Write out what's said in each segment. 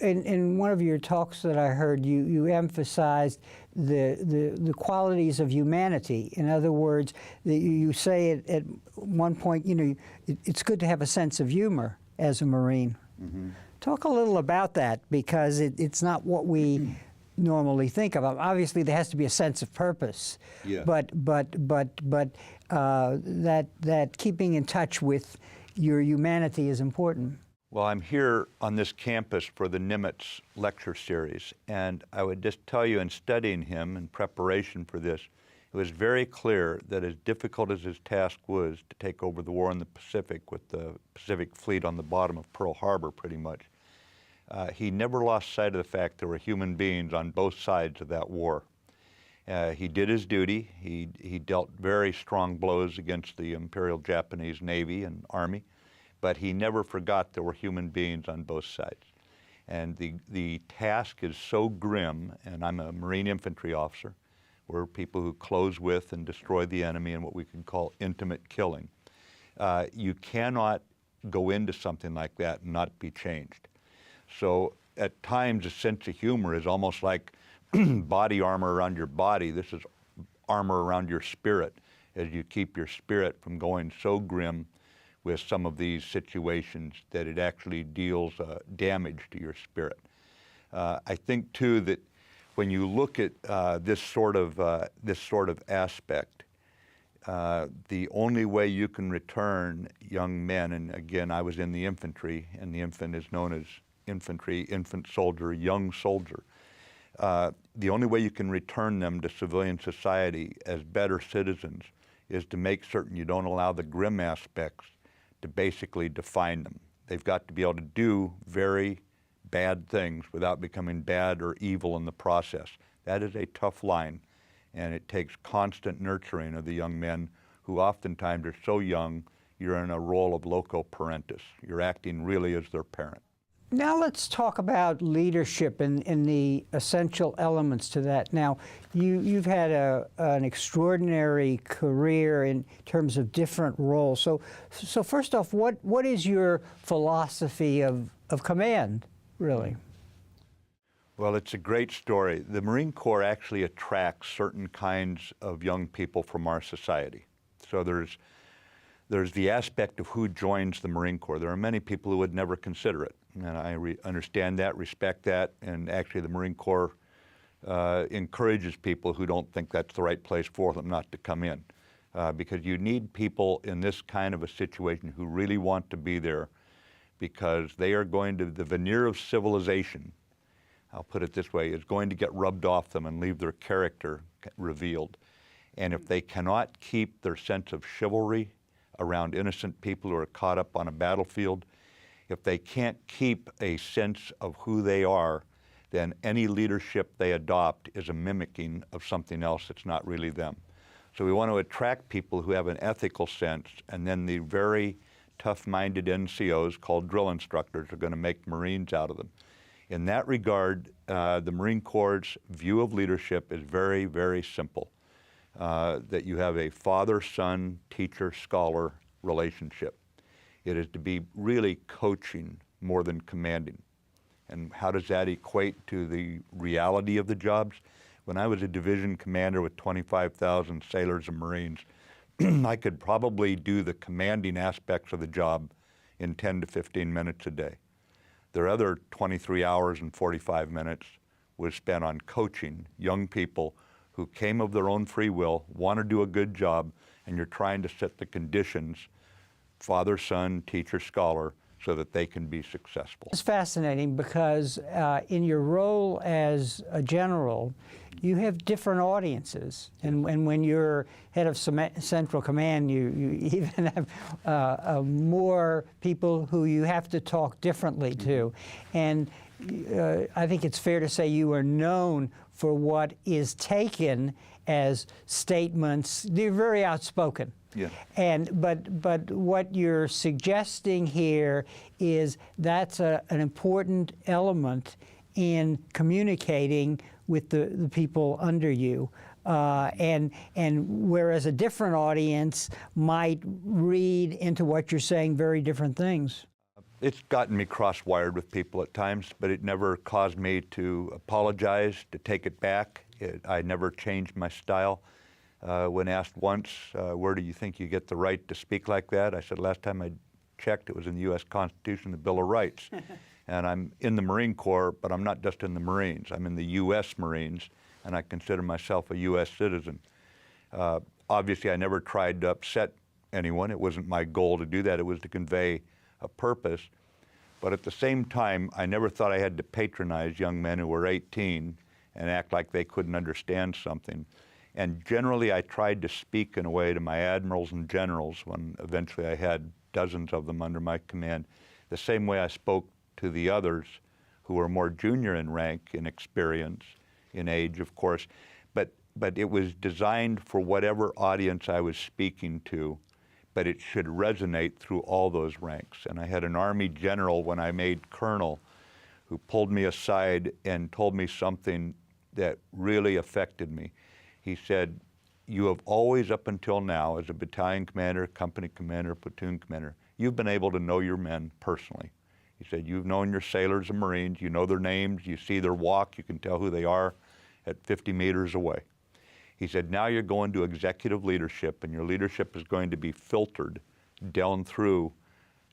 In one of your talks that I heard, you emphasized the qualities of humanity. In other words, you say at one point, it's good to have a sense of humor as a Marine. Mm-hmm. Talk a little about that, because it's not what we normally think of. Obviously, there has to be a sense of purpose. Yeah. But that keeping in touch with your humanity is important. Well, I'm here on this campus for the Nimitz lecture series, and I would just tell you, in studying him in preparation for this, it was very clear that as difficult as his task was to take over the war in the Pacific with the Pacific Fleet on the bottom of Pearl Harbor pretty much, he never lost sight of the fact there were human beings on both sides of that war. He did his duty. He dealt very strong blows against the Imperial Japanese Navy and Army, but he never forgot there were human beings on both sides. And the task is so grim, and I'm a Marine infantry officer. We're people who close with and destroy the enemy in what we could call intimate killing. You cannot go into something like that and not be changed. So at times, a sense of humor is almost like body armor around your body. This is armor around your spirit, as you keep your spirit from going so grim with some of these situations that it actually deals damage to your spirit. I think too that when you look at this sort of aspect, the only way you can return young men, and again, I was in the infantry, and the infant is known as infantry, infant soldier, young soldier. The only way you can return them to civilian society as better citizens is to make certain you don't allow the grim aspects to basically define them. They've got to be able to do very bad things without becoming bad or evil in the process. That is a tough line, and it takes constant nurturing of the young men who oftentimes are so young, you're in a role of loco parentis. You're acting really as their parent. Now let's talk about leadership and the essential elements to that. Now, you've had an extraordinary career in terms of different roles. So first off, what is your philosophy of command, really? Well, it's a great story. The Marine Corps actually attracts certain kinds of young people from our society. So there's the aspect of who joins the Marine Corps. There are many people who would never consider it. And I understand that, respect that, and actually the Marine Corps encourages people who don't think that's the right place for them not to come in. Because you need people in this kind of a situation who really want to be there, because they are going to, the veneer of civilization, I'll put it this way, is going to get rubbed off them and leave their character revealed. And if they cannot keep their sense of chivalry around innocent people who are caught up on a battlefield, if they can't keep a sense of who they are, then any leadership they adopt is a mimicking of something else that's not really them. So we want to attract people who have an ethical sense, and then the very tough-minded NCOs called drill instructors are going to make Marines out of them. In that regard, the Marine Corps' view of leadership is very, very simple, that you have a father-son, teacher-scholar relationship. It is to be really coaching more than commanding. And how does that equate to the reality of the jobs? When I was a division commander with 25,000 sailors and Marines, I could probably do the commanding aspects of the job in 10 to 15 minutes a day. Their other 23 hours and 45 minutes was spent on coaching young people who came of their own free will, want to do a good job, and you're trying to set the conditions, father, son, teacher, scholar, so that they can be successful. It's fascinating because in your role as a general, you have different audiences. And when you're head of Central Command, you even have more people who you have to talk differently to. And I think it's fair to say you are known for what is taken as statements. They're very outspoken. Yeah. But what you're suggesting here is that's an important element in communicating with the people under you. And whereas a different audience might read into what you're saying very different things. It's gotten me cross-wired with people at times, but it never caused me to apologize, to take it back. I never changed my style. When asked once, where do you think you get the right to speak like that? I said, last time I checked, it was in the U.S. Constitution, the Bill of Rights. And I'm in the Marine Corps, but I'm not just in the Marines. I'm in the U.S. Marines, and I consider myself a U.S. citizen. Obviously, I never tried to upset anyone. It wasn't my goal to do that. It was to convey a purpose. But at the same time, I never thought I had to patronize young men who were 18 and act like they couldn't understand something. And generally, I tried to speak in a way to my admirals and generals, when eventually I had dozens of them under my command, the same way I spoke to the others who were more junior in rank, in experience, in age, of course. But it was designed for whatever audience I was speaking to, but it should resonate through all those ranks. And I had an Army general when I made colonel who pulled me aside and told me something that really affected me. He said, you have always up until now, as a battalion commander, company commander, platoon commander, you've been able to know your men personally. He said, you've known your sailors and Marines, you know their names, you see their walk, you can tell who they are at 50 meters away. He said, now you're going to executive leadership, and your leadership is going to be filtered down through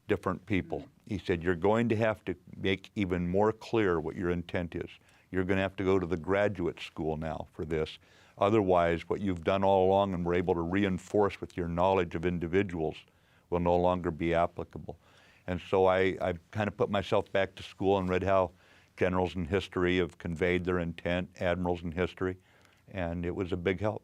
different people. He said, you're going to have to make even more clear what your intent is. You're going to have to go to the graduate school now for this. Otherwise, what you've done all along and were able to reinforce with your knowledge of individuals will no longer be applicable. And so I kind of put myself back to school and read how generals in history have conveyed their intent, admirals in history, and it was a big help.